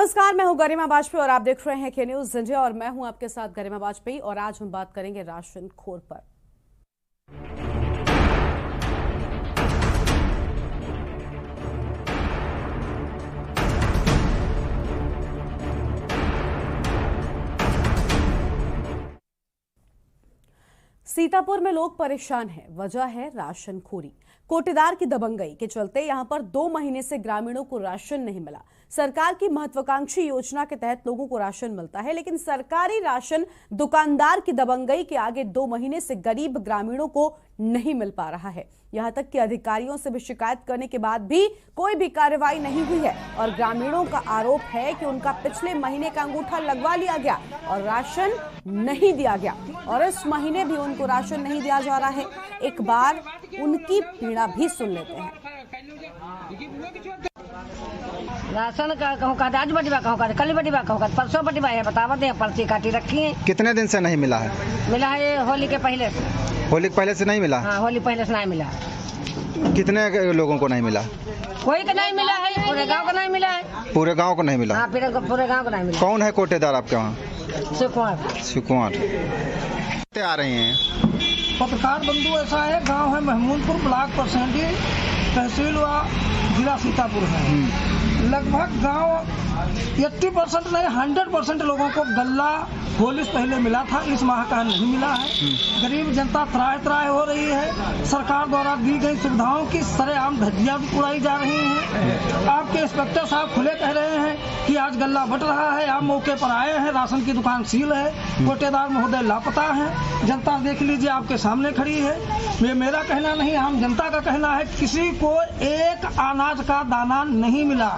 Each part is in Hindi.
नमस्कार, मैं हूं गरिमा वाजपेयी और आप देख रहे हैं के न्यूज संजय और मैं हूं आपके साथ गरिमा वाजपेयी और आज हम बात करेंगे राशन खोर पर। सीतापुर में लोग परेशान हैं। वजह है राशन खोरी। कोटेदार की दबंगई के चलते यहां पर 2 महीने से ग्रामीणों को राशन नहीं मिला। सरकार की महत्वाकांक्षी योजना के तहत लोगों को राशन मिलता है, लेकिन सरकारी राशन दुकानदार की दबंगई के आगे 2 महीने से गरीब ग्रामीणों को नहीं मिल पा रहा है। यहां तक कि अधिकारियों से भी शिकायत करने के बाद भी कोई भी कार्रवाई नहीं हुई है और ग्रामीणों का आरोप है कि उनका पिछले महीने का अंगूठा लगवा लिया गया और राशन नहीं दिया गया और इस महीने भी उनको राशन नहीं दिया जा रहा है। एक बार उनकी पीड़ा भी सुन लेते हैं। राशन का कहूँ का आज बटिबा कहूँ का कल बटिबा कहूँ का परसों बटिबा है, बतावा दे पर्ची काटी रखी है। कितने दिन से नहीं मिला है? मिला है होली के पहले से। होली के पहले से नहीं मिला? हाँ, होली पहले से नहीं मिला। कितने लोगों को नहीं मिला? कोई का नहीं मिला है, पूरे गांव को नहीं मिला है। पूरे गांव को नहीं मिला? हाँ, पूरे गांव को नहीं मिला। कौन है कोटेदार आपके वहाँ? सुकुमार आ रहे हैं पत्रकार बंधु। ऐसा है, गांव है महमूदपुर, ब्लॉक परसेंटी, तहसील व जिला सीतापुर है। लगभग गांव 80% नहीं 100% लोगों को गल्ला होली से पहले मिला था, इस माह का नहीं मिला है। गरीब जनता त्राह त्राह हो रही है। सरकार द्वारा दी गई सुविधाओं की सरेआम धज्जियां भी उड़ाई जा रही हैं। आपके इंस्पेक्टर साहब खुले कह रहे हैं कि आज गल्ला बट रहा है। आप मौके पर आए हैं, राशन की दुकान सील है, कोटेदार महोदय लापता है। जनता देख लीजिए, आपके सामने खड़ी है। ये मेरा कहना नहीं, आम जनता का कहना है, किसी को एक अनाज का दाना नहीं मिला।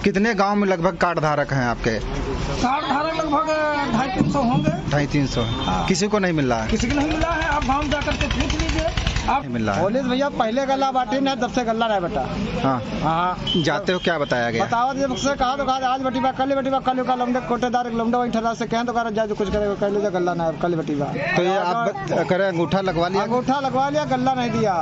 कितने गांव में लगभग कार्ड धारक हैं आपके? कार्ड धारक लगभग 250-300 होंगे। 250-300। किसी को नहीं मिल रहा है? किसी को नहीं मिला है। आप गाँव जाकर के पूछ लीजिए। आप मिल रहा है? बोले भैया पहले गल्ला बाटी नहीं, तब से गल्ला नहीं बटा। हाँ, जाते हो क्या बताया गया? बताओ जब से कहा तो कहा आज बटीबा कल का लमडे कोटेदार लमडा वही ठहरा से कहें तो कहा जा कुछ करेगा, कह लीजिए गल्ला नहीं कल बटीबा। तो ये आप करे अंगूठा लगवा लिया? अंगूठा लगवा लिया, गल्ला नहीं दिया।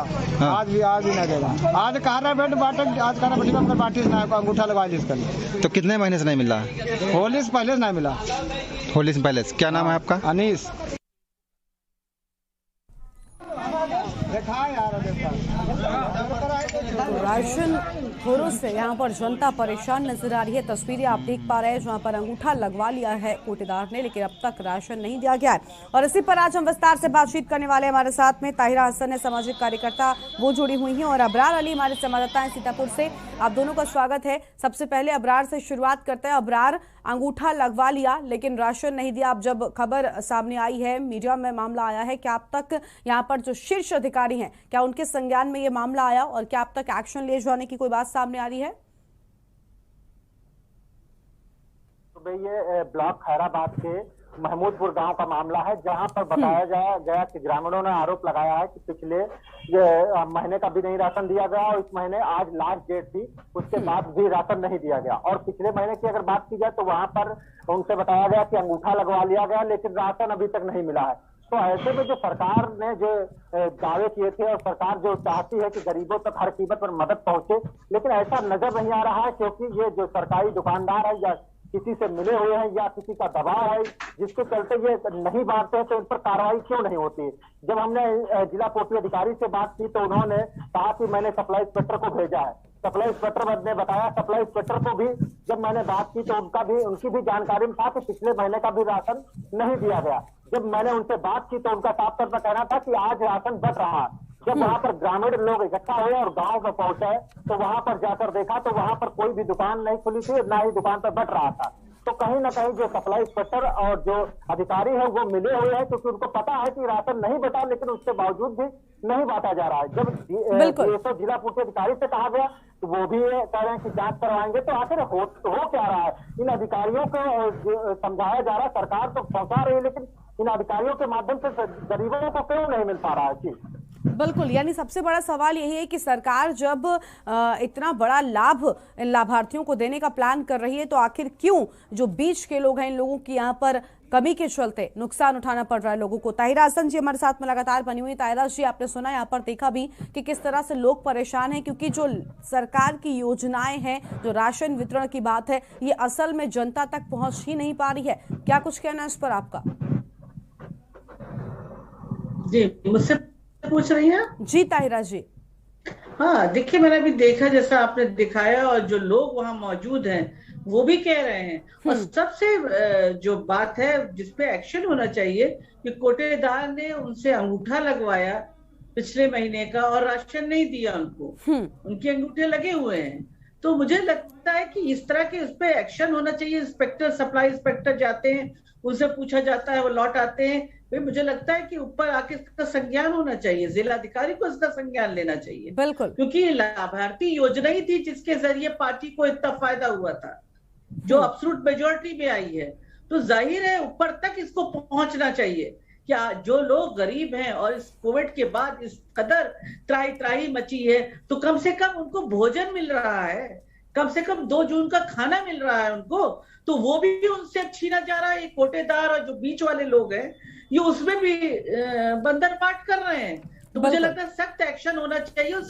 आज भी नहीं देगा। आज कह रहा बेट बाटे, आज कह रहा बटीबा बाटी से अंगूठा लगवा ली इसका। तो कितने महीने से नहीं मिला? होली से पहले से नहीं मिला। होली से पहले? क्या नाम है आपका? अनीस। राशन खोरों से यहाँ पर जनता परेशान नजर आ रही है। तस्वीरें आप देख पा रहे हैं जहाँ पर अंगूठा लगवा लिया है कोटेदार ने, लेकिन अब तक राशन नहीं दिया गया है। और इसी पर आज हम विस्तार से बातचीत करने वाले हमारे साथ में ताहिरा हसन है, सामाजिक कार्यकर्ता, वो जुड़ी हुई हैं, और अबरार अली हमारे संवाददाता हैं सीतापुर से। आप दोनों का स्वागत है। सबसे पहले अबरार से शुरुआत करते हैं। अबरार, अंगूठा लगवा लिया लेकिन राशन नहीं दिया। अब जब खबर सामने आई है, मीडिया में मामला आया है, क्या अब तक यहाँ पर जो शीर्ष अधिकारी हैं, क्या उनके संज्ञान में ये मामला आया और क्या अब तक एक्शन ले जाने की कोई बात सामने आ रही है? तो ये ब्लॉक खैराबाद के महमूदपुर गांव का मामला है, जहां पर बताया गया कि ग्रामीणों ने आरोप लगाया है कि पिछले महीने का भी नहीं राशन दिया गया और इस महीने आज लास्ट डेट थी, उसके बाद भी राशन नहीं दिया गया। और पिछले महीने की अगर बात की जाए तो वहां पर उनसे बताया गया कि अंगूठा लगवा लिया गया, लेकिन राशन अभी तक नहीं मिला है। तो ऐसे में जो सरकार ने जो दावे किए थे और सरकार जो चाहती है कि गरीबों तक हर कीमत पर मदद पहुंचे, लेकिन ऐसा नजर नहीं आ रहा है, क्योंकि ये जो सरकारी दुकानदार है या किसी से मिले हुए हैं या किसी का दबाव है जिसके चलते ये नहीं बांटते हैं, तो इन पर कार्रवाई क्यों नहीं होती? जब हमने जिला पोस्टी अधिकारी से बात की तो उन्होंने कहा कि मैंने सप्लाई इंस्पेक्टर को भेजा है। सप्लाई इंस्पेक्टर ने बताया, सप्लाई इंस्पेक्टर को भी जब मैंने बात की तो उनकी भी जानकारी में था कि पिछले महीने का भी राशन नहीं दिया गया। जब मैंने उनसे बात की तो उनका साफ तौर पर कहना था कि आज राशन बट रहा। जब वहां पर ग्रामीण लोग इकट्ठा हुए और गांव में पहुंचे तो वहां पर जाकर देखा तो वहां पर कोई भी दुकान नहीं खुली थी, ना ही दुकान पर बट रहा था। तो कहीं ना कहीं जो सप्लाई इंस्पेक्टर और जो अधिकारी है वो मिले हुए हैं, क्योंकि उनको पता है कि राशन नहीं बटा, लेकिन उसके बावजूद भी नहीं बांटा जा रहा है। जब जिला पूर्ति अधिकारी से कहा गया तो वो भी कह रहे हैं कि जांच करवाएंगे। तो आखिर हो क्या रहा है? इन अधिकारियों को समझाया जा रहा है, सरकार तो पहुंचा रही है, लेकिन इन अधिकारियों के माध्यम से गरीबों को क्यों नहीं मिल पा रहा है? बिल्कुल, यानी सबसे बड़ा सवाल यही है कि सरकार जब इतना बड़ा लाभ इन लाभार्थियों को देने का प्लान कर रही है तो आखिर क्यों जो बीच के लोग हैं इन लोगों की यहाँ पर कमी के चलते नुकसान उठाना पड़ रहा है लोगों को। ताहिरा हसन जी हमारे साथ में लगातार बनी हुई। ताहिरा जी, आपने सुना, यहाँ पर देखा भी कि किस तरह से लोग परेशान हैं क्योंकि जो सरकार की योजनाएं हैं, जो राशन वितरण की बात है, ये असल में जनता तक पहुंच ही नहीं पा रही है। क्या कुछ कहना है इस पर आपका? जी, मुझसे पूछ रही हैं? जी ताहिरा जी। हाँ, देखिए, मैंने अभी देखा जैसा आपने दिखाया, और जो लोग वहां मौजूद हैं वो भी कह रहे हैं। और सबसे जो बात है जिसपे एक्शन होना चाहिए कि कोटेदार ने उनसे अंगूठा लगवाया पिछले महीने का और राशन नहीं दिया उनको, उनके अंगूठे लगे हुए हैं। तो मुझे लगता है कि इस तरह के उस पर एक्शन होना चाहिए। इंस्पेक्टर, सप्लाई इंस्पेक्टर जाते हैं, उनसे पूछा जाता है, वो लौट आते हैं। फिर मुझे लगता है कि ऊपर आके इसका संज्ञान होना चाहिए, जिलाधिकारी को इसका संज्ञान लेना चाहिए। बिल्कुल, क्योंकि ये लाभार्थी योजना ही थी जिसके जरिए पार्टी को इतना फायदा हुआ था, जो एब्सोल्यूट मेजोरिटी में आई है। तो जाहिर है ऊपर तक इसको पहुंचना चाहिए। क्या जो लोग गरीब हैं और इस कोविड के बाद इस कदर त्राही त्राही मची है, तो कम से कम उनको भोजन मिल रहा है, कम से कम 2 जून का खाना मिल रहा है उनको, तो वो भी उनसे छीना जा रहा है। ये कोटेदार और जो बीच वाले लोग हैं ये उसमें भी बंधन पाठ कर रहे हैं। तो मुझे लगता है सख्त एक्शन होना चाहिए और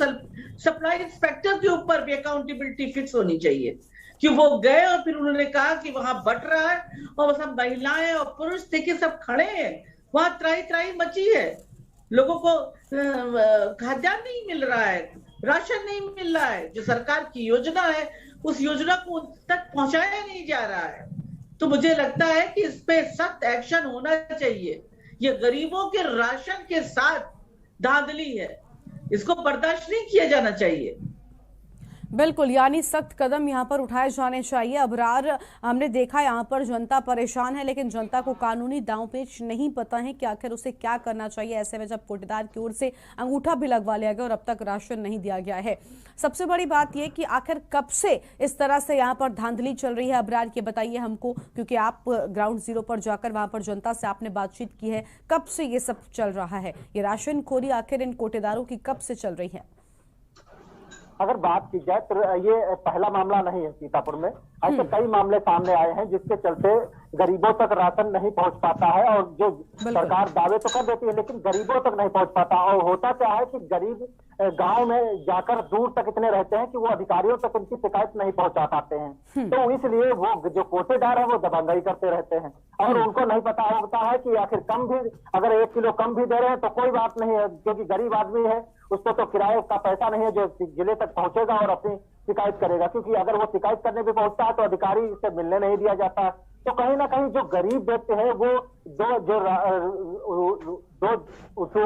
सप्लाई इंस्पेक्टर के ऊपर भी अकाउंटेबिलिटी फिक्स होनी चाहिए कि वो गए और फिर उन्होंने कहा कि वहां बट रहा है और सब महिलाएं और पुरुष देखिए सब खड़े हैं, वहां त्राही त्राही मची है, लोगों को खाद्यान्न नहीं मिल रहा है, राशन नहीं मिल रहा है, जो सरकार की योजना है उस योजना को उन तक पहुंचाया नहीं जा रहा है। तो मुझे लगता है कि इस पे सख्त एक्शन होना चाहिए। ये गरीबों के राशन के साथ धांधली है, इसको बर्दाश्त नहीं किया जाना चाहिए। बिल्कुल, यानी सख्त कदम यहाँ पर उठाए जाने चाहिए। अबरार, हमने देखा यहाँ पर जनता परेशान है, लेकिन जनता को कानूनी दांवपेच नहीं पता है कि आखिर उसे क्या करना चाहिए ऐसे में जब कोटेदार की ओर से अंगूठा भी लगवा लिया गया और अब तक राशन नहीं दिया गया है। सबसे बड़ी बात यह कि आखिर कब से इस तरह से यहाँ पर धांधली चल रही है? अबरार, ये बताइए हमको, क्योंकि आप ग्राउंड जीरो पर जाकर वहां पर जनता से आपने बातचीत की है, कब से ये सब चल रहा है? ये राशन खोरी आखिर इन कोटेदारों की कब से चल रही है? अगर बात की जाए तो ये पहला मामला नहीं है सीतापुर में। ऐसे कई मामले सामने आए हैं जिसके चलते गरीबों तक राशन नहीं पहुंच पाता है और जो सरकार दावे तो कर देती है लेकिन गरीबों तक नहीं पहुंच पाता। और होता क्या है कि गरीब गांव में जाकर दूर तक इतने रहते हैं कि वो अधिकारियों तक उनकी शिकायत नहीं पहुंचा पाते हैं। तो इसलिए वो जो कोटेदार है वो दबंगई करते रहते हैं और उनको नहीं पता होता है कि आखिर कम भी, अगर 1 किलो कम भी दे रहे हैं तो कोई बात नहीं है, क्योंकि गरीब आदमी है, उसको तो किराए का पैसा नहीं है जो जिले तक पहुंचेगा और अपनी शिकायत करेगा। क्योंकि अगर वो शिकायत करने भी पहुंचता है तो अधिकारी से मिलने नहीं दिया जाता। तो कहीं ना कहीं जो गरीब व्यक्ति है वो दो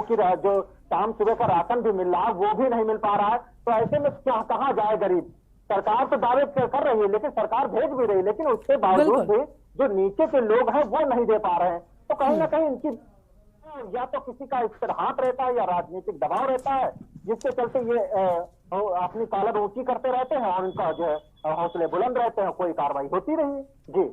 की जो शाम सुबह का राशन भी मिल रहा है वो भी नहीं मिल पा रहा है। तो ऐसे में कहाँ जाए गरीब? सरकार तो दावे कर रही है लेकिन सरकार भेज भी रही है, लेकिन उसके बावजूद भी जो नीचे के लोग हैं वो नहीं दे पा रहे हैं। तो कहीं ना कहीं इनकी या तो किसी का इस पर हाथ रहता है या राजनीतिक दबाव रहता है, जिसके चलते ये अपनी कॉलर ऊंची करते रहते हैं और उनका जो है हौसले बुलंद रहते हैं, कोई कार्रवाई होती रही। जी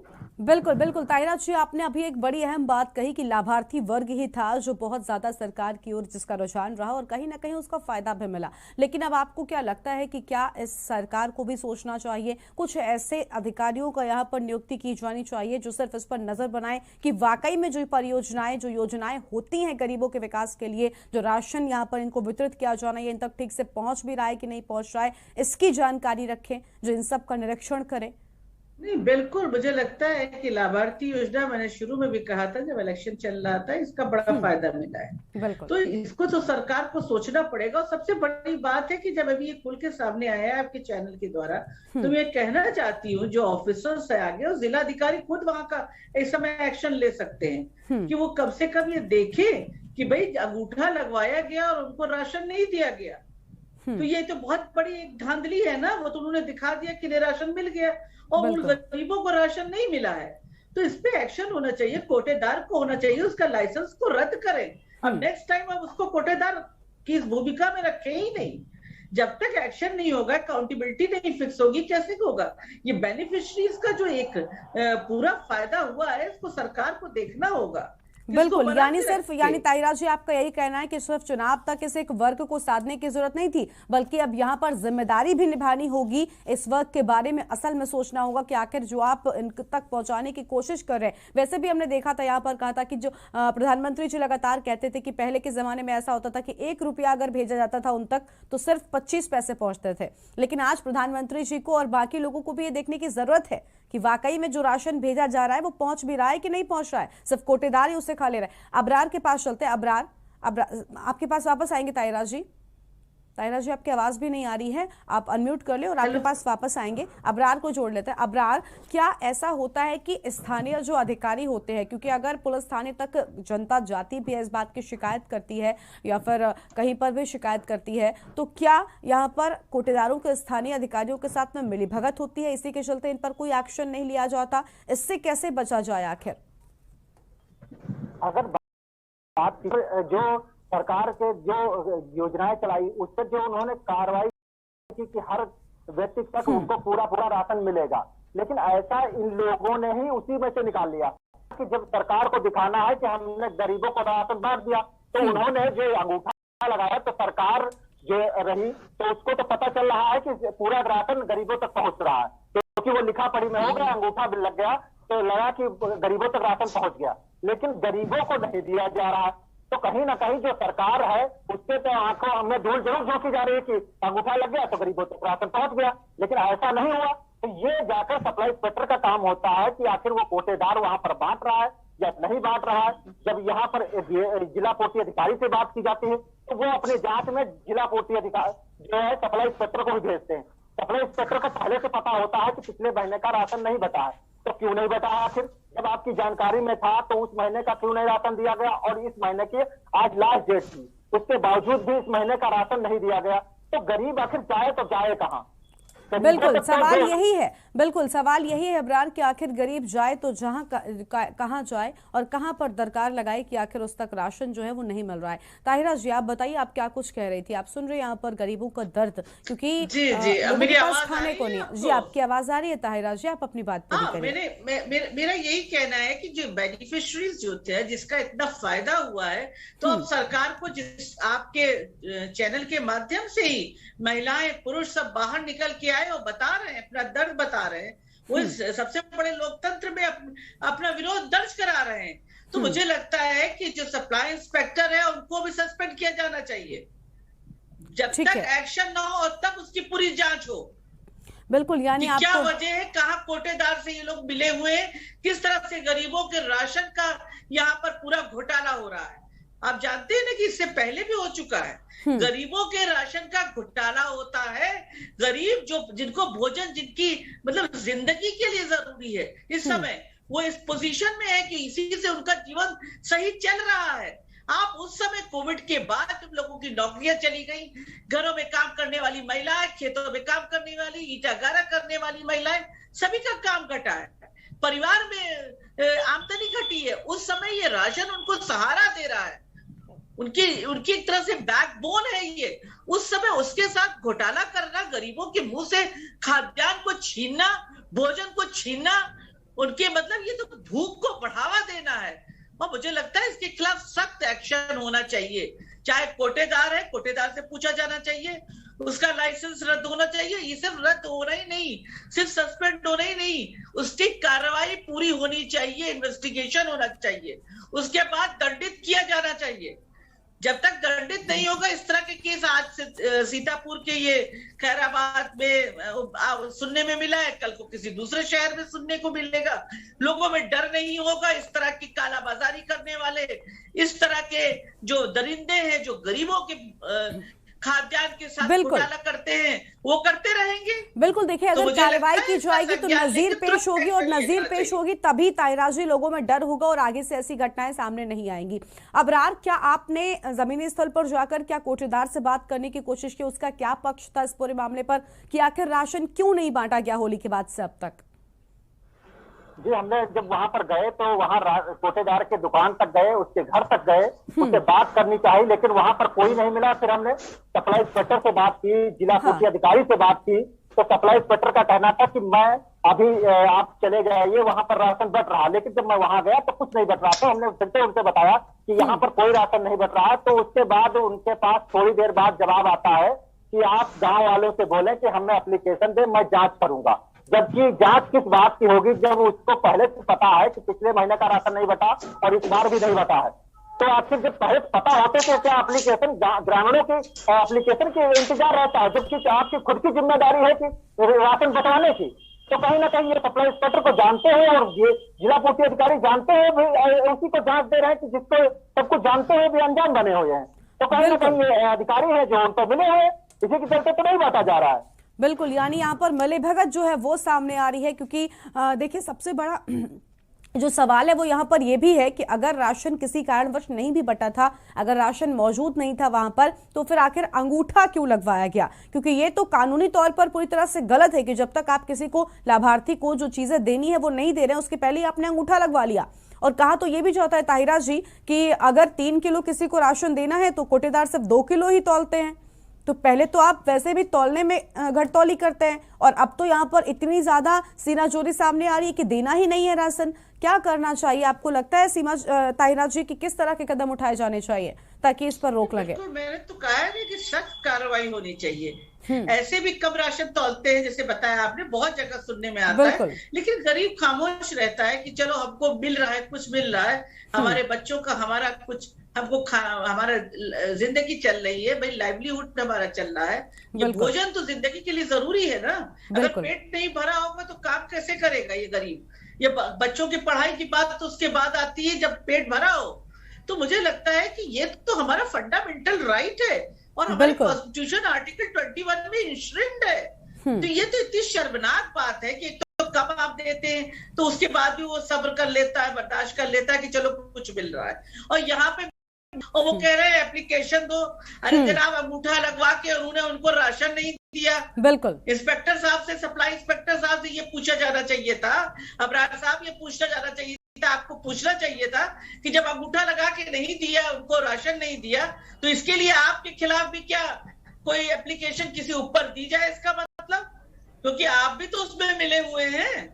बिल्कुल बिल्कुल। ताहिरा जी, आपने अभी एक बड़ी अहम बात कही कि लाभार्थी वर्ग ही था जो बहुत ज्यादा सरकार की ओर जिसका रुझान रहा और कहीं ना कहीं उसका फायदा भी मिला। लेकिन अब आपको क्या लगता है कि क्या इस सरकार को भी सोचना चाहिए, कुछ ऐसे अधिकारियों का यहाँ पर नियुक्ति की जानी चाहिए जो सिर्फ इस पर नजर बनाए कि वाकई में जो परियोजनाएं, जो योजनाएं होती हैं गरीबों के विकास के लिए, जो राशन यहाँ पर इनको वितरित किया जाना है इन तक ठीक से पहुंच भी रहा है कि नहीं पहुंच रहा है, इसकी जानकारी रखें, जो इन सब का निरीक्षण करें। नहीं, बिल्कुल, मुझे लगता है कि लाभार्थी योजना, मैंने शुरू में भी कहा था जब इलेक्शन चल रहा था, इसका बड़ा फायदा मिला है। तो इसको तो सरकार को सोचना पड़ेगा। और सबसे बड़ी बात है कि जब अभी ये खुल के सामने आया है आपके चैनल के द्वारा, तो मैं कहना चाहती हूँ जो ऑफिसर्स है आगे, और जिलाधिकारी खुद वहां का इस समय एक्शन ले सकते हैं कि वो कम से कम ये देखे कि भाई अंगूठा लगवाया गया और उनको राशन नहीं दिया गया। तो ये तो बहुत बड़ी एक धांधली है ना। वो तो उन्होंने दिखा दिया कि राशन मिल गया और उन गरीबों को राशन नहीं मिला है। तो इस पे एक्शन होना चाहिए, कोटेदार को होना चाहिए, उसका लाइसेंस को रद्द करें। अब नेक्स्ट टाइम अब उसको कोटेदार की इस भूमिका में रखे ही नहीं। जब तक एक्शन नहीं होगा, अकाउंटेबिलिटी नहीं फिक्स होगी, कैसे होगा? ये बेनिफिशरीज का जो एक पूरा फायदा हुआ है इसको सरकार को देखना होगा। बिल्कुल, बना यानी के सिर्फ रखे। ताहिरा जी आपका यही कहना है कि सिर्फ चुनाव तक इस एक वर्ग को साधने की जरूरत नहीं थी, बल्कि अब यहाँ पर जिम्मेदारी भी निभानी होगी, इस वर्ग के बारे में असल में सोचना होगा कि आखिर जो आप इन तक पहुंचाने की कोशिश कर रहे हैं। वैसे भी हमने देखा था, यहाँ पर कहा था कि जो प्रधानमंत्री जी लगातार कहते थे कि पहले के जमाने में ऐसा होता था कि 1 रुपया अगर भेजा जाता था उन तक तो सिर्फ 25 पैसे पहुंचते थे, लेकिन आज प्रधानमंत्री जी को और बाकी लोगों को भी ये देखने की जरूरत है कि वाकई में जो राशन भेजा जा रहा है वो पहुंच भी रहा है कि नहीं पहुंच रहा है, सिर्फ कोटेदार ही उसे खा ले रहा है। अबरार के पास चलते हैं। अबरार आपके पास वापस आएंगे। ताहिरा जी आपकी आवाज भी नहीं आ रही है, आप अनम्यूट कर ले और आपके पास वापस आएंगे। अबरार को जोड़ लेते हैं। अबरार, क्या ऐसा होता है कि स्थानीय जो अधिकारी होते हैं, क्योंकि अगर पुलिस थाने तक जनता जाती भी है, इस बात की शिकायत करती है या फिर कहीं पर भी शिकायत करती है, तो क्या यहाँ पर कोटेदारों के स्थानीय अधिकारियों के साथ में मिलीभगत होती है, इसी के चलते इन पर कोई एक्शन नहीं लिया जाता? इससे कैसे बचा जाए आखिर? अगर बात जो सरकार के जो योजनाएं चलाई उस पर जो उन्होंने कार्रवाई की कि हर व्यक्ति तक उनको पूरा राशन मिलेगा, लेकिन ऐसा इन लोगों ने ही उसी में से निकाल लिया कि जब सरकार को दिखाना है कि हमने गरीबों को राशन बांट दिया, तो उन्होंने जो अंगूठा लगाया, तो सरकार जो रही तो उसको तो पता चल रहा है कि पूरा राशन गरीबों तक पहुंच रहा है, क्योंकि वो लिखा पढ़ी में हो गया, अंगूठा भी लग गया तो लगा कि गरीबों तक राशन पहुंच गया, लेकिन गरीबों को नहीं दिया जा रहा है। तो कहीं ना कहीं जो सरकार है उसके तो आंखों में धूल जरूर झोंकी जा रही है कि अंगूठा लग गया तो गरीबों तक राशन पहुंच गया, लेकिन ऐसा नहीं हुआ। तो ये जाकर सप्लाई इंस्पेक्टर का काम होता है कि आखिर वो कोटेदार वहां पर बांट रहा है या नहीं बांट रहा है। जब यहाँ पर जिला पूर्ति अधिकारी से बात की जाती है तो वो अपने जांच में जिला पूर्ति अधिकारी जो है सप्लाई इंस्पेक्टर को भी भेजते हैं। सप्लाई इंस्पेक्टर को पहले से पता होता है कि पिछले महीने का राशन नहीं बटा है, तो क्यों नहीं बताया? आखिर जब आपकी जानकारी में था तो उस महीने का क्यों नहीं राशन दिया गया? और इस महीने की आज लास्ट डेट थी, उसके बावजूद भी इस महीने का राशन नहीं दिया गया, तो गरीब आखिर जाए तो जाए कहाँ? बिल्कुल सवाल यही है, बिल्कुल सवाल यही है अबरार कि आखिर गरीब जाए तो जहां कहां जाए और कहां पर दरकार लगाए कि आखिर उस तक राशन जो है वो नहीं मिल रहा है। ताहिरा जी, आप बताइए, आप क्या कुछ कह रही थी? आप सुन रहे हैं यहाँ पर गरीबों का दर्द, क्योंकि लोगों के पास खाने को नहीं। जी, आपकी आवाज आ रही है ताहिरा जी, आप अपनी बात पूरी करिए। मेरा यही कहना है कि जो बेनिफिशियरीज जो थे, जिसका इतना फायदा हुआ है, तो अब सरकार को जिस आपके चैनल के माध्यम से ही महिलाएं पुरुष सब बाहर निकल के आए और बता रहे हैं, अपना दर्द बता रहे हैं, वो सबसे बड़े लोकतंत्र में अपना विरोध दर्ज करा रहे हैं। तो मुझे लगता है कि जो सप्लाई इंस्पेक्टर है उनको भी सस्पेंड किया जाना चाहिए जब तक एक्शन ना हो और तब उसकी पूरी जांच हो। बिल्कुल, यानी क्या वजह है, कहाँ कोटेदार से ये लोग मिले हुए हैं, किस तरह से गरीबों के राशन का यहाँ पर पूरा घोटाला हो रहा है। आप जानते हैं ना कि इससे पहले भी हो चुका है, गरीबों के राशन का घोटाला होता है। गरीब जो जिनको भोजन, जिनकी मतलब जिंदगी के लिए जरूरी है, इस समय वो इस पोजीशन में है कि इसी से उनका जीवन सही चल रहा है। आप उस समय कोविड के बाद जब लोगों की नौकरियां चली गई, घरों में काम करने वाली महिलाएं, खेतों में काम करने वाली, ईटा गारा करने वाली महिलाएं, सभी का काम घटा है, परिवार में आमदनी घटी है। उस समय ये राशन उनको सहारा दे रहा है, उनकी एक तरह से बैकबोन है ये। उस समय उसके साथ घोटाला करना, गरीबों के मुंह से खाद्यान्न को छीनना, भोजन को छीनना, उनके मतलब ये तो भूख को बढ़ावा देना है। और मुझे लगता है इसके खिलाफ सख्त एक्शन होना चाहिए। चाहे कोटेदार है, कोटेदार से पूछा जाना चाहिए, उसका लाइसेंस रद्द होना चाहिए। ये सिर्फ रद्द होना ही नहीं, सिर्फ सस्पेंड होना ही नहीं, उसकी कार्रवाई पूरी होनी चाहिए, इन्वेस्टिगेशन होना चाहिए, उसके बाद दंडित किया जाना चाहिए। जब तक दंडित नहीं होगा, इस तरह के केस आज सीतापुर के ये खैराबाद में सुनने में मिला है, कल को किसी दूसरे शहर में सुनने को मिलेगा। लोगों में डर नहीं होगा, इस तरह की कालाबाजारी करने वाले, इस तरह के जो दरिंदे हैं, जो गरीबों के खाद्यान्न के साथ घोटाला करते हैं, वो करते रहेंगे। बिल्कुल, देखिए, अगर कार्रवाई की जाएगी तो नजीर पेश होगी, और नजीर पेश होगी तभी ताहिराजी लोगों में डर होगा और आगे से ऐसी घटनाएं सामने नहीं आएंगी। अबरार, क्या आपने जमीनी स्थल पर जाकर क्या कोटेदार से बात करने की कोशिश की? उसका क्या पक्ष था इस पूरे मामले पर कि आखिर राशन क्यों नहीं बांटा गया होली के बाद से अब तक? जी, हमने जब वहां पर गए तो वहां कोटेदार के दुकान तक गए, उसके घर तक गए, उससे बात करनी चाहिए, लेकिन वहां पर कोई नहीं मिला। फिर हमने सप्लाई इंस्पेक्टर से बात की, जिला पूर्ति अधिकारी से बात की, तो सप्लाई इंस्पेक्टर का कहना था कि मैं अभी आप चले जाइए, वहां पर राशन बट रहा, लेकिन जब मैं वहां गया तो कुछ नहीं बट रहा। तो हमने फिर से उनसे बताया कि यहाँ पर कोई राशन नहीं बट रहा है। तो उसके बाद उनके पास थोड़ी देर बाद जवाब आता है कि आप गांव वालों से बोले कि हमें एप्लीकेशन दे, मैं जांच करूंगा। जबकि जांच किस बात की होगी जब उसको पहले से पता है कि पिछले महीने का राशन नहीं बटा और इस बार भी नहीं बटा है। तो आखिर जब पहले पता होते तो क्या एप्लीकेशन ग्रामीणों की एप्लीकेशन की इंतजार रहता है, जबकि आपकी खुद की जिम्मेदारी है कि राशन बटवाने की। तो कहीं ना कहीं ये सप्लाई इंस्पेक्टर को जानते हैं और ये जिला पूर्ति अधिकारी जानते हैं भी, उसी को जांच दे रहे हैं कि जिसको सब कुछ जानते हुए भी अनजान बने हुए हैं। तो कहीं ना कहीं ये अधिकारी है जो उनको मिले हुए, इसी के चलते तो नहीं बांटा जा रहा है। बिल्कुल, यानी यहाँ पर मिलीभगत जो है वो सामने आ रही है, क्योंकि देखिए सबसे बड़ा जो सवाल है वो यहाँ पर ये भी है कि अगर राशन किसी कारणवश नहीं भी बटा था, अगर राशन मौजूद नहीं था वहां पर, तो फिर आखिर अंगूठा क्यों लगवाया गया? क्योंकि ये तो कानूनी तौर पर पूरी तरह से गलत है कि जब तक आप किसी को, लाभार्थी को जो चीजें देनी है वो नहीं दे रहे हैं, उसके पहले ही आपने अंगूठा लगवा लिया। और कहा तो ये भी जाता है ताहिरा जी कि अगर 3 किलो किसी को राशन देना है तो कोटेदार सिर्फ 2 किलो ही तौलते हैं। तो पहले तो आप वैसे भी तौलने में घटतौली करते हैं, और अब तो यहाँ पर इतनी ज्यादा सीनाचोरी सामने आ रही है कि देना ही नहीं है राशन। क्या करना चाहिए आपको लगता है सीमा ताहिरा जी कि किस तरह के कदम उठाए जाने चाहिए ताकि इस पर रोक लगे? मैंने तो कहा है कि सख्त कार्रवाई होनी चाहिए। ऐसे भी कम राशन तौलते हैं, जैसे बताया आपने, बहुत जगह सुनने में आता है, लेकिन गरीब खामोश रहता है कि चलो हमको मिल रहा है, कुछ मिल रहा है, हमारे बच्चों का, हमारा कुछ, हमको हमारा जिंदगी चल रही है भाई, लाइवलीहुड हमारा चल रहा है। ये भोजन तो जिंदगी के लिए जरूरी है ना। अगर पेट नहीं भरा होगा तो काम कैसे करेगा ये गरीब? ये बच्चों की पढ़ाई की बात तो उसके बाद आती है जब पेट भरा हो। तो मुझे लगता है कि ये तो हमारा फंडामेंटल राइट है और हमारे कॉन्स्टिट्यूशन आर्टिकल 21 में इंश्योर्ड है। तो ये तो इतनी शर्मनाक बात है कि तो कम आप देते हैं तो उसके बाद भी वो सब्र कर लेता है, बर्दाश्त कर लेता है कि चलो कुछ मिल रहा है, और यहाँ पे और वो कह रहे हैं एप्लीकेशन दो। अरे जनाब, अंगूठा लगवा के उन्होंने उनको राशन नहीं दिया। बिल्कुल, इंस्पेक्टर साहब से, सप्लाई इंस्पेक्टर साहब से ये पूछा जाना चाहिए था, अबरार साहब ये पूछना जाना चाहिए था, आपको पूछना चाहिए था कि जब अंगूठा लगा के नहीं दिया, उनको राशन नहीं दिया, तो इसके लिए आपके खिलाफ भी क्या कोई एप्लीकेशन किसी ऊपर दी जाए, इसका मतलब, क्योंकि आप भी तो उसमें मिले हुए हैं।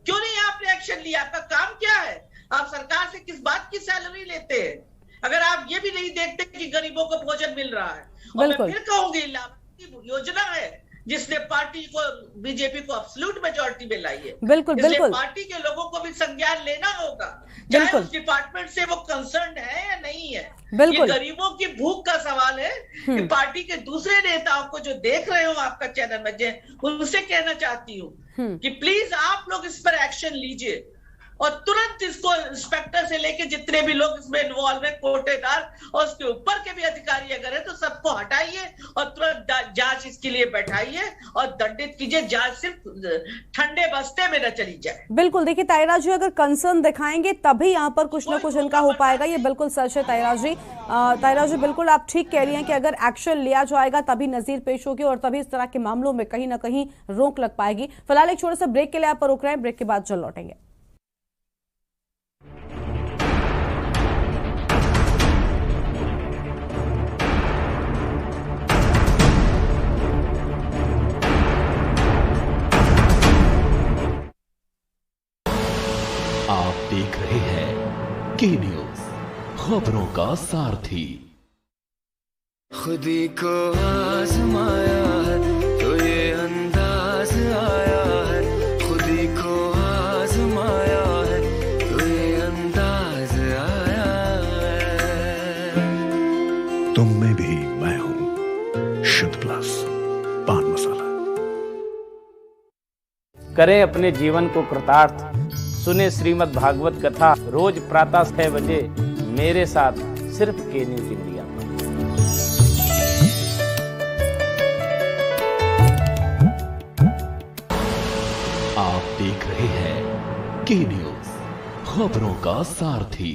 क्यों नहीं आपने एक्शन लिया? आपका काम क्या है? आप सरकार से किस बात की सैलरी लेते हैं? अगर आप ये भी नहीं देखते कि गरीबों को भोजन मिल रहा है, और मैं फिर कहूंगी लाभार्थी योजना है जिसने पार्टी को, बीजेपी को एब्सोल्यूट मेजॉरिटी में लाई है। बिल्कुल बिल्कुल, पार्टी के लोगों को भी संज्ञान लेना होगा, चाहे उस डिपार्टमेंट से वो कंसर्न है या नहीं है। ये गरीबों की भूख का सवाल है कि पार्टी के दूसरे नेताओं को जो देख रहे हो आपका चैनल में, उनसे कहना चाहती हूँ कि प्लीज आप लोग इस पर एक्शन लीजिए और तुरंत इसको इंस्पेक्टर से लेके जितने भी लोग इसमें इन्वॉल्व है, कोटेदार और उसके ऊपर के भी अधिकारी अगर है, तो सबको हटाइए और तुरंत जांच इसके लिए बैठाइए और दंडित कीजिए। जांच सिर्फ ठंडे बस्ते में न चली जाए। बिल्कुल, देखिए ताहिरा जी, अगर कंसर्न दिखाएंगे तभी यहाँ पर कुछ ना कुछ इनका हो पाएगा, ये बिल्कुल सच है ताहिरा जी। ताहिरा जी, बिल्कुल आप ठीक कह रही हैं कि अगर एक्शन लिया जाएगा तभी नजीर पेश होगी और तभी इस तरह के मामलों में कहीं ना कहीं रोक लग पाएगी। फिलहाल एक छोटे से ब्रेक के लिए आप पर रुक रहे हैं, ब्रेक के बाद जल्द लौटेंगे। आप देख रहे हैं के न्यूज, खबरों का सारथी। खुदी को आजमाया है तो ये अंदाज आया है, खुदी को आजमाया है तो ये अंदाज आया है। तुम में भी मैं हूं, शुद्ध प्लस पान मसाला। करें अपने जीवन को कृतार्थ, सुने श्रीमद् भागवत कथा रोज प्रातः 6 बजे मेरे साथ सिर्फ के न्यूज इंडिया। आप देख रहे हैं के न्यूज, खबरों का सारथी।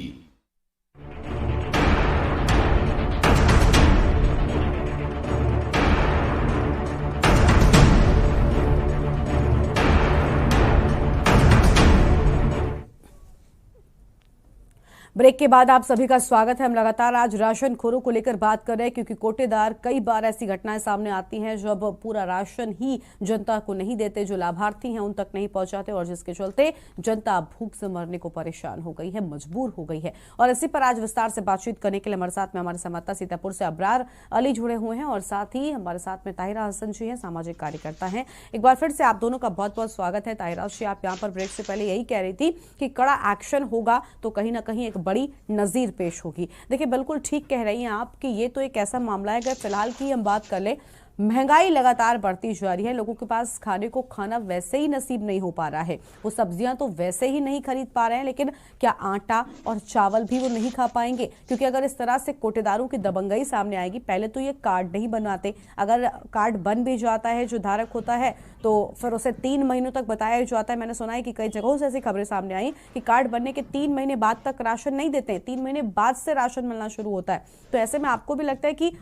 ब्रेक के बाद आप सभी का स्वागत है। हम लगातार आज राशन खोरों को लेकर बात कर रहे हैं क्योंकि कोटेदार कई बार ऐसी घटनाएं सामने आती हैं जब पूरा राशन ही जनता को नहीं देते, जो लाभार्थी हैं उन तक नहीं पहुंचाते और जिसके चलते जनता भूख से मरने को परेशान हो गई है, मजबूर हो गई है। और इसी पर आज विस्तार से बातचीत करने के लिए हमारे साथ में हमारे संवाददाता सीतापुर से अबरार अली जुड़े हुए हैं और साथ ही हमारे साथ में ताहिरा हसन जी हैं, सामाजिक कार्यकर्ता हैं। एक बार फिर से आप दोनों का बहुत बहुत स्वागत है। ताहिरा जी, आप यहाँ पर ब्रेक से पहले यही कह रही थी कि कड़ा एक्शन होगा तो कहीं ना कहीं एक बड़ी नजीर पेश होगी। देखिए, बिल्कुल ठीक कह रही हैं आप कि ये तो एक ऐसा मामला है, अगर फिलहाल की हम बात कर ले, महंगाई लगातार बढ़ती जा रही है, लोगों के पास खाने को खाना वैसे ही नसीब नहीं हो पा रहा है, वो सब्जियां तो वैसे ही नहीं खरीद पा रहे हैं, लेकिन क्या आटा और चावल भी वो नहीं खा पाएंगे? क्योंकि अगर इस तरह से कोटेदारों की दबंगई सामने आएगी, पहले तो ये कार्ड नहीं बनवाते, अगर कार्ड बन भी जाता है जो धारक होता है तो फिर उसे 3 महीनों तक बताया जाता है। मैंने सुना है कि कई जगहों से ऐसी खबरें सामने आई कि कार्ड बनने के 3 महीने बाद तक राशन नहीं देते हैं, 3 महीने बाद से राशन मिलना शुरू होता है। तो ऐसे में आपको भी लगता है कि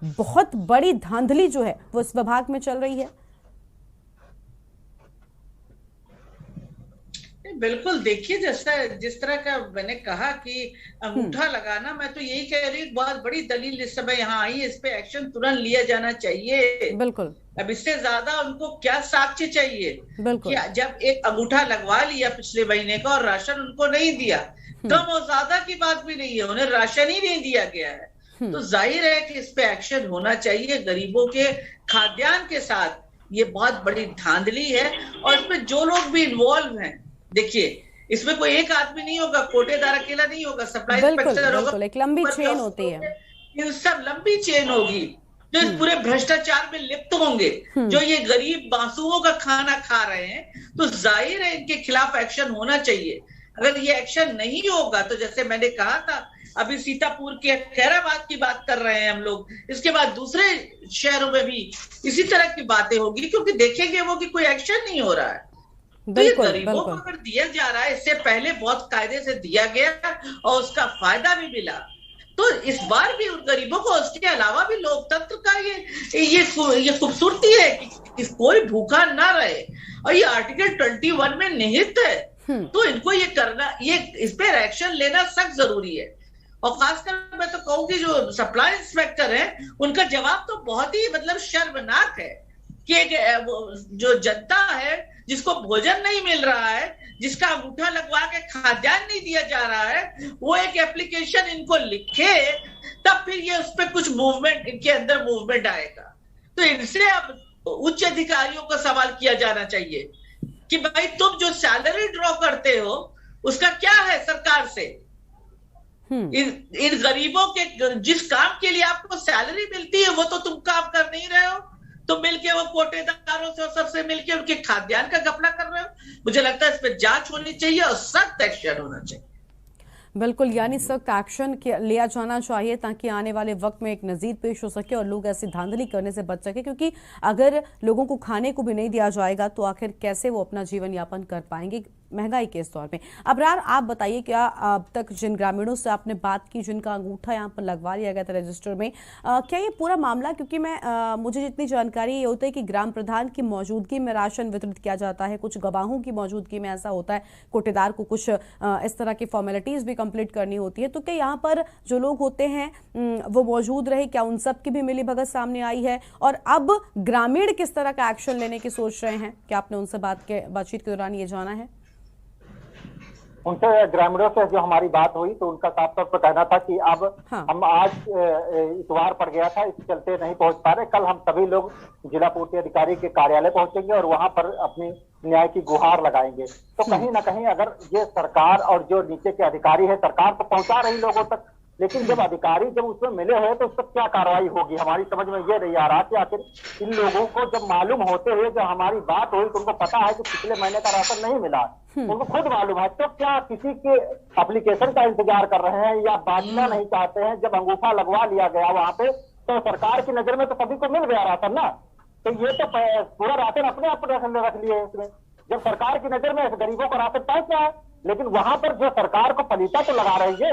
बहुत बड़ी धांधली जो है वो इस विभाग में चल रही है? बिल्कुल, देखिए जिस तरह का मैंने कहा कि अंगूठा लगाना, मैं तो यही कह रही हूँ, बहुत बड़ी दलील इस समय यहाँ आई है, इस पे एक्शन तुरंत लिया जाना चाहिए। बिल्कुल। अब इससे ज्यादा उनको क्या साक्ष्य चाहिए? बिल्कुल। कि जब एक अंगूठा लगवा लिया पिछले महीने का और राशन उनको नहीं दिया, कम और ज्यादा की बात भी नहीं है, उन्हें राशन ही नहीं दिया गया है, तो जाहिर है कि इस पे एक्शन होना चाहिए। गरीबों के खाद्यान्न के साथ ये बहुत बड़ी धांधली है और इसमें जो लोग भी इन्वॉल्व हैं, देखिए इसमें कोई एक आदमी नहीं होगा, कोटेदार अकेला नहीं होगा, सप्लाई इंस्पेक्टर होगा, एक लंबी चेन होती है, ये सब लंबी चेन होगी जो इस पूरे भ्रष्टाचार में लिप्त होंगे, जो ये गरीब बांसुओं का खाना खा रहे हैं। तो जाहिर है इनके खिलाफ एक्शन होना चाहिए। अगर ये एक्शन नहीं होगा तो जैसे मैंने कहा था, अभी सीतापुर के खैराबाद की बात कर रहे हैं हम लोग, इसके बाद दूसरे शहरों में भी इसी तरह की बातें होगी, क्योंकि देखेंगे वो कि कोई एक्शन नहीं हो रहा है। तो ये गरीबों को अगर दिया जा रहा है, इससे पहले बहुत कायदे से दिया गया और उसका फायदा भी मिला, तो इस बार भी उन गरीबों को, उसके अलावा भी लोकतंत्र का ये खूबसूरती है कि कोई भूखा ना रहे, और ये आर्टिकल 21 में निहित है। तो इनको ये करना, ये इस पे एक्शन लेना सख्त जरूरी है। और खासकर मैं तो कहूँ कि जो सप्लाई इंस्पेक्टर है, उनका जवाब तो बहुत ही मतलब शर्मनाक है कि जो जनता है जिसको भोजन नहीं मिल रहा है, जिसका अंगूठा लगवा के खाद्यान्न नहीं दिया जा रहा है, वो एक एप्लीकेशन इनको लिखे, तब फिर ये उस पर कुछ मूवमेंट, इनके अंदर मूवमेंट आएगा। तो इनसे अब उच्च अधिकारियों को सवाल किया जाना चाहिए कि भाई तुम जो सैलरी ड्रॉ करते हो उसका क्या है सरकार से? इन गरीबों के जिस काम के लिए आपको सैलरी मिलती है वो तो तुम काम कर नहीं रहे हो, तो मिलके वो कोटेदारों से और सबसे मिलके उनके खाद्यान्न का घपला कर रहे हो। मुझे लगता है इस पर जांच होनी चाहिए और सख्त एक्शन होना चाहिए। बिल्कुल, यानी सख्त एक्शन लिया जाना चाहिए ताकि आने वाले वक्त में एक नजीर पेश हो सके और लोग ऐसी धांधली करने से बच सके, क्योंकि अगर लोगों को खाने को भी नहीं दिया जाएगा तो आखिर कैसे वो अपना जीवन यापन कर पाएंगे महंगाई के इस दौर में। अबरार, आप बताइए, क्या अब तक जिन ग्रामीणों से आपने बात की, जिनका अंगूठा यहाँ पर लगवा लिया गया था रजिस्टर में, क्या ये पूरा मामला, क्योंकि मुझे जितनी जानकारी ये होती है कि ग्राम प्रधान की मौजूदगी में राशन वितरित किया जाता है, कुछ गवाहों की मौजूदगी में ऐसा होता है, कोटेदार को कुछ इस तरह की फॉर्मेलिटीज भी कंप्लीट करनी होती है, तो क्या यहाँ पर जो लोग होते हैं वो मौजूद रहे? क्या उन सब की भी मिलीभगत सामने आई है? और अब ग्रामीण किस तरह का एक्शन लेने की सोच रहे हैं? क्या आपने उनसे बातचीत के दौरान ये जाना है? उनसे, ग्रामीणों से जो हमारी बात हुई तो उनका साफ तौर पर कहना था कि अब हम आज इतवार पड़ गया था, इस चलते नहीं पहुंच पा रहे, कल हम सभी लोग जिला पूर्ति अधिकारी के कार्यालय पहुंचेंगे और वहां पर अपनी न्याय की गुहार लगाएंगे। तो कहीं ना कहीं अगर ये सरकार और जो नीचे के अधिकारी है, सरकार तो पहुंचा रही लोगों तक, लेकिन जब अधिकारी जब उसमें मिले हैं तो उस पर क्या कार्रवाई होगी, हमारी समझ में ये नहीं आ रहा कि आखिर इन लोगों को जब मालूम होते हुए जब हमारी बात हुई तो उनको पता है कि पिछले महीने का राशन नहीं मिला, उनको खुद मालूम है, तो क्या किसी के एप्लीकेशन का इंतजार कर रहे हैं या बांटना नहीं चाहते हैं? जब अंगूठा लगवा लिया गया वहां पे तो सरकार की नजर में तो सभी को मिल गया राशन ना, तो ये तो पूरा राशन अपने आप रख लिए इसमें। जब सरकार की नजर में गरीबों को राशन पहुंच रहा है, लेकिन वहां पर जो सरकार को पलीता तो लगा रही है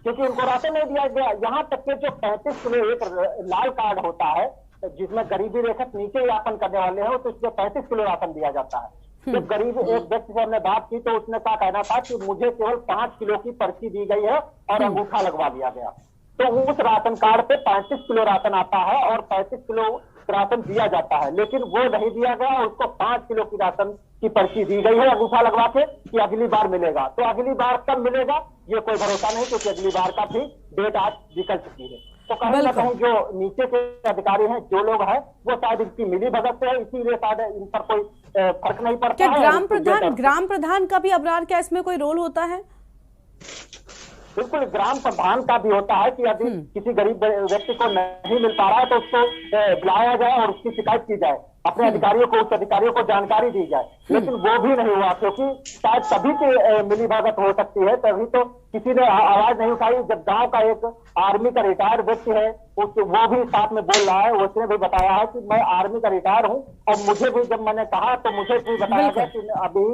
क्योंकि उनको राशन नहीं दिया गया। यहाँ तक के जो 35 किलो एक लाल कार्ड होता है जिसमें गरीबी रेखा नीचे यापन करने वाले हो, तो इसमें 35 किलो राशन दिया जाता है। जब गरीब एक व्यक्ति से हमने बात की तो उसने क्या कहना था कि मुझे केवल 5 किलो की पर्ची दी गई है और अंगूठा लगवा दिया गया। तो उस राशन कार्ड पे 35 किलो राशन आता है और 35 किलो राशन दिया जाता है, लेकिन वो नहीं दिया गया और उसको 5 किलो की राशन की पर्ची दी गई है अंगूठा लगवा के कि अगली बार मिलेगा। तो अगली बार कब मिलेगा ये कोई भरोसा नहीं, क्योंकि अगली बार का भी डेट आज निकल चुकी है। तो कहीं ना कहीं जो नीचे के अधिकारी हैं, जो लोग हैं, वो शायद इनकी मिली भगत से है, इसीलिए शायद इन पर कोई फर्क नहीं पड़ता। क्या ग्राम प्रधान का भी अबरार क्या इसमें कोई रोल होता है? बिल्कुल, ग्राम प्रधान का भी होता है कि यदि किसी गरीब व्यक्ति को नहीं मिल पा रहा है तो उसको बुलाया जाए और उसकी शिकायत की जाए, अपने अधिकारियों को, उच्च अधिकारियों को जानकारी दी जाए, लेकिन वो भी नहीं हुआ, क्योंकि शायद सभी की मिली भगत हो सकती है, तभी तो किसी ने आवाज नहीं उठाई। जब गांव का एक आर्मी का रिटायर्ड व्यक्ति है, वो भी साथ में बोल रहा है, उसने भी बताया है कि मैं आर्मी का रिटायर हूँ और मुझे भी जब मैंने कहा तो मुझे भी बताया गया कि अभी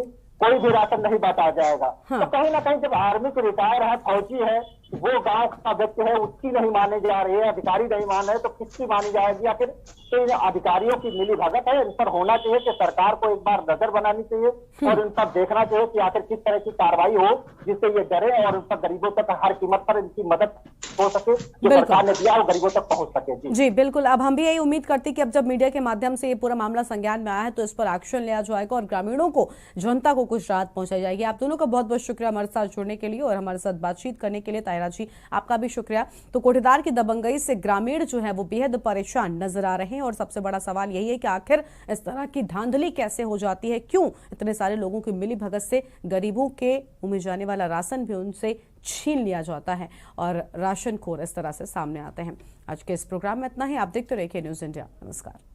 कोई भी राशन नहीं बांटा जाएगा। तो कहीं ना कहीं जब आर्मी के रिटायर है, फौजी है, वो गांव का व्यक्ति है, उसकी नहीं माने जा रही है, अधिकारी नहीं मान रहे, तो किसकी मानी जाएगी? आखिर तो इन अधिकारियों की मिली भगत है, इन पर होना चाहिए कि सरकार को एक बार नजर बनानी चाहिए और इन पर देखना चाहिए कि आखिर किस तरह की कार्रवाई हो जिससे ये डरे और उन पर गरीबों तक हर कीमत पर इनकी मदद हो सके, जो सरकार ने दिया वो गरीबों तक पहुंच सके। जी बिल्कुल, अब हम भी यही उम्मीद करते कि अब जब मीडिया के माध्यम से ये पूरा मामला संज्ञान में आया है तो इस पर एक्शन लिया जाएगा और ग्रामीणों को, जनता को कुछ राहत पहुंचाई जाएगी। आप दोनों का बहुत बहुत शुक्रिया हमारे साथ जुड़ने के लिए और हमारे साथ बातचीत करने के लिए। तायरा जी, आपका भी शुक्रिया। तो कोटेदार की दबंगई से ग्रामीण जो है वो बेहद परेशान नजर आ रहे हैं और सबसे बड़ा सवाल यही है कि आखिर इस तरह की धांधली कैसे हो जाती है, क्यों इतने सारे लोगों की मिली भगत से गरीबों के मुंह में जाने वाला राशन भी उनसे छीन लिया जाता है और राशन खोर इस तरह से सामने आते हैं। आज के इस प्रोग्राम में इतना ही। आप देखते रहिए न्यूज़ इंडिया। नमस्कार।